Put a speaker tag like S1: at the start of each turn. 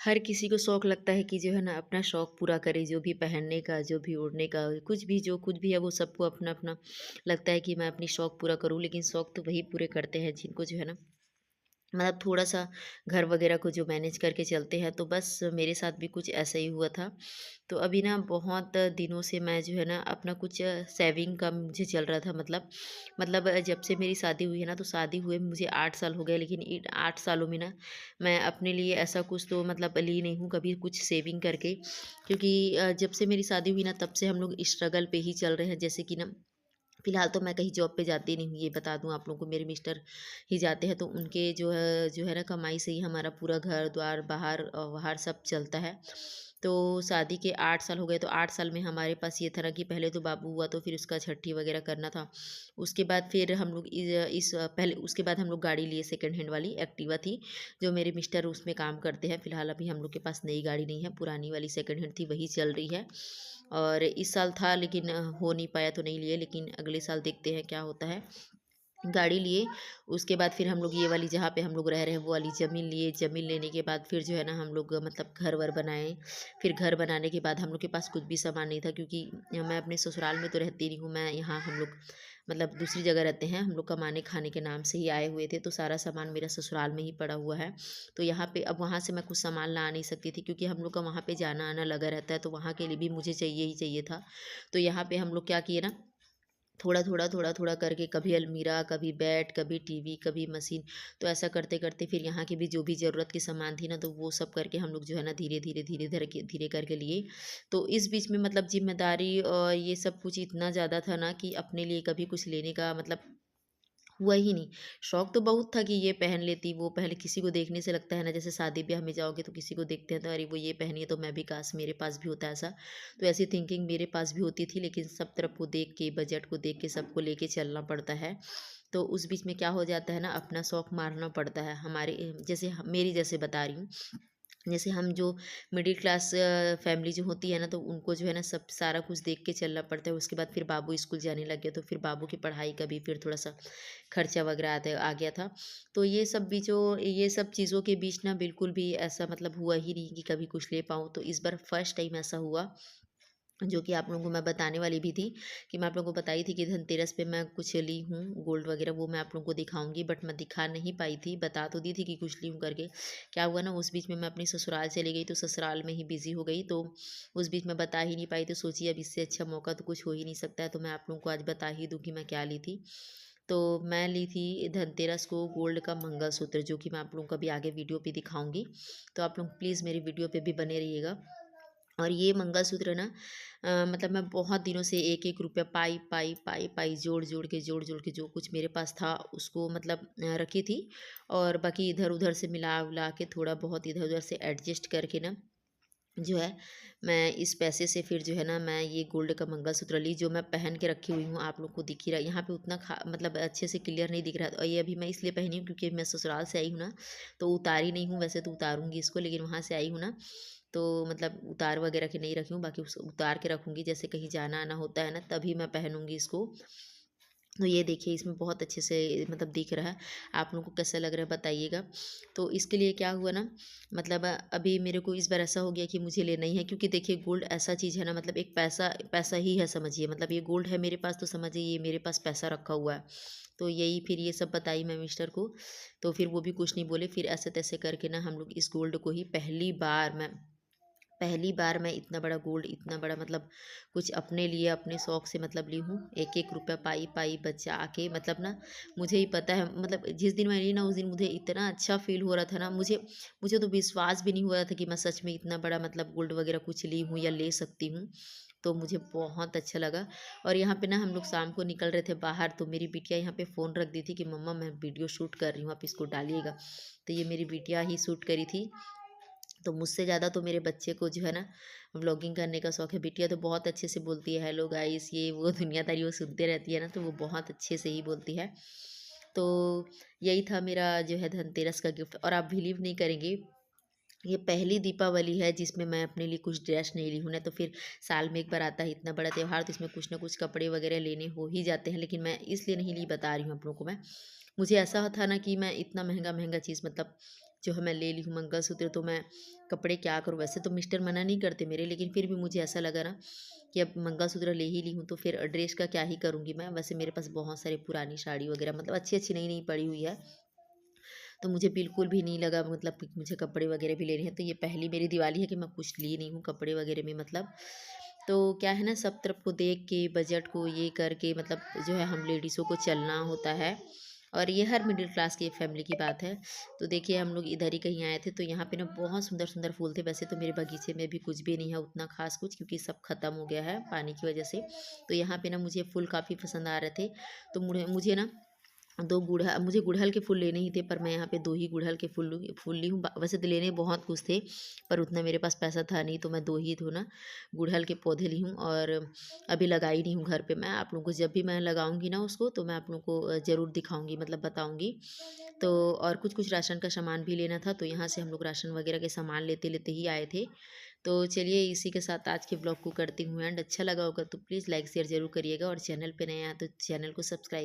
S1: हर किसी को शौक लगता है कि जो है ना अपना शौक पूरा करे, जो भी पहनने का, जो भी ओढ़ने का, कुछ भी है वो सबको अपना-अपना लगता है कि मैं अपनी शौक पूरा करूँ। लेकिन शौक तो वही पूरे करते हैं जिनको जो है ना मतलब थोड़ा-सा घर वगैरह को जो मैनेज करके चलते हैं। तो बस मेरे साथ भी कुछ ऐसा ही हुआ था। तो अभी ना बहुत दिनों से मैं जो है ना अपना कुछ सेविंग का मुझे चल रहा था, मतलब जब से मेरी शादी हुई है ना, तो शादी हुए मुझे 8 साल हो गए। लेकिन इन 8 सालों में ना मैं अपने लिए ऐसा कुछ तो मतलब ली नहीं हूँ कभी कुछ सेविंग करके। क्योंकि जब से मेरी शादी हुई ना तब से हम लोग स्ट्रगल पे ही चल रहे हैं। जैसे कि ना फिलहाल तो मैं कहीं जॉब पे जाती नहीं हूँ, ये बता दूँ आप लोगों को। मेरे मिस्टर ही जाते हैं, तो उनके जो है ना कमाई से ही हमारा पूरा घर-द्वार, बाहर सब चलता है। तो शादी के 8 साल हो गए, तो 8 साल में हमारे पास ये था ना कि पहले तो बाबू हुआ, तो फिर उसका छठी वगैरह करना था। उसके बाद फिर हम लोग पहले उसके बाद हम लोग गाड़ी लिए, सेकंड हैंड वाली एक्टिवा थी, जो मेरे मिस्टर उसमें काम करते हैं। फिलहाल अभी हम लोग के पास नई गाड़ी नहीं है, पुरानी वाली सेकंड हैंड थी, वही चल रही है। और इस साल था लेकिन हो नहीं पाया तो नहीं लिए, लेकिन अगले साल देखते हैं क्या होता है। गाड़ी लिए, उसके बाद फिर हम लोग ये वाली जहाँ पे हम लोग रह रहे हैं वो वाली ज़मीन लिए। ज़मीन लेने के बाद फिर जो है ना हम लोग मतलब घर-वर बनाए। फिर घर बनाने के बाद हम लोग के पास कुछ भी सामान नहीं था, क्योंकि मैं अपने ससुराल में तो रहती नहीं हूँ, मैं यहाँ हम लोग मतलब दूसरी जगह रहते हैं। हम लोग कमाने खाने के नाम से ही आए हुए थे, तो सारा सामान मेरा ससुराल में ही पड़ा हुआ है। तो यहाँ पे अब वहाँ से मैं कुछ सामान ला नहीं सकती थी, क्योंकि हम लोग का वहाँ पे जाना-आना लगा रहता है, तो वहाँ के लिए भी मुझे चाहिए ही चाहिए था। तो यहाँ पे हम लोग क्या किए ना, थोड़ा-थोड़ा, थोड़ा-थोड़ा करके कभी अलमीरा, कभी बेड, कभी टीवी, कभी मशीन। तो ऐसा करते-करते फिर यहाँ की भी जो भी ज़रूरत की सामान थी ना, तो वो सब करके हम लोग जो है ना धीरे-धीरे, धीरे करके लिए। तो इस बीच में मतलब ज़िम्मेदारी और ये सब कुछ इतना ज़्यादा था ना कि अपने लिए कभी कुछ लेने का मतलब हुआ ही नहीं। शौक तो बहुत था कि ये पहन लेती, वो पहले किसी को देखने से लगता है ना, जैसे शादी-ब्याह में जाओगे तो किसी को देखते हैं तो अरे वो ये पहनी है तो मैं भी काश मेरे पास भी होता ऐसा। तो ऐसी थिंकिंग मेरे पास भी होती थी, लेकिन सब तरफ को देख के, बजट को देख के सबको लेके चलना पड़ता है। तो उस बीच में क्या हो जाता है ना, अपना शौक मारना पड़ता है। जैसे मेरी जैसे बता रही हूँ, जैसे हम जो मिडिल क्लास फैमिली जो होती है ना, तो उनको जो है ना सब सारा कुछ देख के चलना पड़ता है। उसके बाद फिर बाबू स्कूल जाने लग गया, तो फिर बाबू की पढ़ाई का भी फिर थोड़ा-सा खर्चा वगैरह आ गया था। तो ये सब चीज़ों के बीच ना बिल्कुल भी ऐसा मतलब हुआ ही नहीं कि कभी कुछ ले पाऊँ। तो इस बार फर्स्ट टाइम ऐसा हुआ, जो कि आप लोगों को मैं बताने वाली भी थी, कि मैं आप लोगों को बताई थी कि धनतेरस पे मैं कुछ ली हूँ गोल्ड वगैरह, वो मैं आप लोगों को दिखाऊंगी, बट मैं दिखा नहीं पाई थी। बता तो दी थी कि कुछ ली हूँ करके। क्या हुआ ना, उस बीच में मैं अपनी ससुराल चली गई, तो ससुराल में ही बिजी हो गई, तो उस बीच में बता ही नहीं पाई। तो सोचिए अब इससे अच्छा मौका तो कुछ हो ही नहीं सकता है, तो मैं आप लोगों को आज बता ही दूँ कि मैं क्या ली थी। तो मैं ली थी धनतेरस को गोल्ड का मंगलसूत्र, जो कि मैं आप लोगों को अभी आगे वीडियो पे दिखाऊंगी। तो आप लोग प्लीज़ मेरी वीडियो पे भी बने रहिएगा। और ये मंगलसूत्र ना मतलब मैं बहुत दिनों से एक-एक रुपया पाई जोड़-जोड़ के जो कुछ मेरे पास था उसको मतलब रखी थी। और बाकी इधर-उधर से मिला-विला के थोड़ा बहुत इधर-उधर से एडजस्ट करके ना जो है, मैं इस पैसे से फिर जो है ना मैं ये गोल्ड का मंगलसूत्र ली, जो मैं पहन के रखी हुई हूँ। आप लोग को दिख ही रहा है यहाँ पे उतना मतलब अच्छे से क्लियर नहीं दिख रहा है। और ये अभी मैं इसलिए पहनी हूँ क्योंकि मैं ससुराल से आई हूँ ना, तो उतारी नहीं हूँ। वैसे तो उतारूँगी इसको, लेकिन वहाँ से आई हूँ ना, तो मतलब उतार वगैरह के नहीं रखी हूँ, बाकी उस उतार के रखूँगी। जैसे कहीं जाना-आना होता है ना, तभी मैं पहनूँगी इसको। तो ये देखिए इसमें बहुत अच्छे से मतलब दिख रहा है। आप लोगों को कैसा लग रहा है बताइएगा। तो इसके लिए क्या हुआ ना, मतलब अभी मेरे को इस बार ऐसा हो गया कि मुझे लेना ही है, क्योंकि देखिए गोल्ड ऐसा चीज़ है ना, मतलब एक पैसा पैसा ही है समझिए। मतलब ये गोल्ड है मेरे पास, तो समझिए ये मेरे पास पैसा रखा हुआ है। तो यही फिर ये सब बताई मैं मिस्टर को, तो फिर वो भी कुछ नहीं बोले। फिर ऐसे-तैसे करके ना हम लोग इस गोल्ड को ही पहली बार मैं इतना बड़ा गोल्ड, इतना बड़ा मतलब कुछ अपने लिए अपने शौक से मतलब ली हूँ। एक-एक रुपया पाई बचा के मतलब ना, मुझे ही पता है मतलब जिस दिन मैं ली ना, उस दिन मुझे इतना अच्छा फ़ील हो रहा था ना, मुझे मुझे तो विश्वास भी नहीं हो रहा था कि मैं सच में इतना बड़ा मतलब गोल्ड वग़ैरह कुछ ली हूँ या ले सकती हूँ। तो मुझे बहुत अच्छा लगा। और यहाँ पे ना हम लोग शाम को निकल रहे थे बाहर, तो मेरी बिटिया यहाँ पे फ़ोन रख दी थी कि मम्मा मैं वीडियो शूट कर रही हूँ, आप इसको डालिएगा। तो ये मेरी बिटिया ही शूट करी थी। तो मुझसे ज़्यादा तो मेरे बच्चे को जो है ना व्लॉगिंग करने का शौक है। बिटिया तो बहुत अच्छे से बोलती है, हेलो गाइस, ये वो दुनियादारी वो सुनते रहती है ना, तो वो बहुत अच्छे से ही बोलती है। तो यही था मेरा जो है धनतेरस का गिफ्ट। और आप बिलीव नहीं करेंगे, ये पहली दीपावली है जिसमें मैं अपने लिए कुछ ड्रेस नहीं ली हूँ। ना तो फिर साल में एक बार आता है इतना बड़ा त्योहार, तो इसमें कुछ ना कुछ कपड़े वगैरह लेने हो ही जाते हैं, लेकिन मैं इसलिए नहीं ली, बता रही हूँ आप लोगों को मैं। मुझे ऐसा था ना कि मैं इतना महँगा-महँगा चीज़ मतलब जो है मैं ले ली हूँ मंगलसूत्र। तो मैं कपड़े क्या करूँ? वैसे तो मिस्टर मना नहीं करते मेरे, लेकिन फिर भी मुझे ऐसा लगा ना कि अब मंगलसूत्र ले ही ली हूँ तो फिर ड्रेस का क्या ही करूँगी मैं। वैसे मेरे पास बहुत सारी पुरानी साड़ी वगैरह मतलब अच्छी-अच्छी नई-नई पड़ी हुई है। तो मुझे बिल्कुल भी नहीं लगा मतलब कि मुझे कपड़े वगैरह भी लेने हैं। तो ये पहली मेरी दिवाली है कि मैं कुछ ली नहीं हूँ कपड़े वगैरह में मतलब। तो क्या है ना, सब तरफ को देख के बजट को ये करके मतलब जो है हम लेडीज़ों को चलना होता है। और ये हर मिडिल क्लास की फैमिली की बात है। तो देखिए हम लोग इधर ही कहीं आए थे तो यहाँ पे ना बहुत सुंदर-सुंदर फूल थे। वैसे तो मेरे बगीचे में भी कुछ भी नहीं है उतना ख़ास कुछ, क्योंकि सब ख़त्म हो गया है पानी की वज़ह से। तो यहाँ पे ना मुझे फूल काफ़ी पसंद आ रहे थे। तो मुझे मुझे ना 2 मुझे गुड़हल के फूल लेने ही थे, पर मैं यहाँ पे 2 ही गुड़हल के फूल ली हूँ। वैसे तो लेने बहुत कुछ थे, पर उतना मेरे पास पैसा था नहीं, तो मैं 2 ही तो ना गुड़हल के पौधे ली हूँ और अभी लगाई नहीं हूँ घर पे। मैं आप लोगों को जब भी मैं लगाऊंगी ना उसको तो मैं आप लोगों को ज़रूर दिखाऊंगी, मतलब बताऊंगी। तो और कुछ कुछ राशन का सामान भी लेना था, तो यहाँ से हम लोग राशन वगैरह के सामान लेते लेते ही आए थे। तो चलिए इसी के साथ आज के ब्लॉग को करती हूँ एंड। अच्छा लगा होगा तो प्लीज़ लाइक शेयर ज़रूर करिएगा, और चैनल पे नए हैं तो चैनल को सब्सक्राइब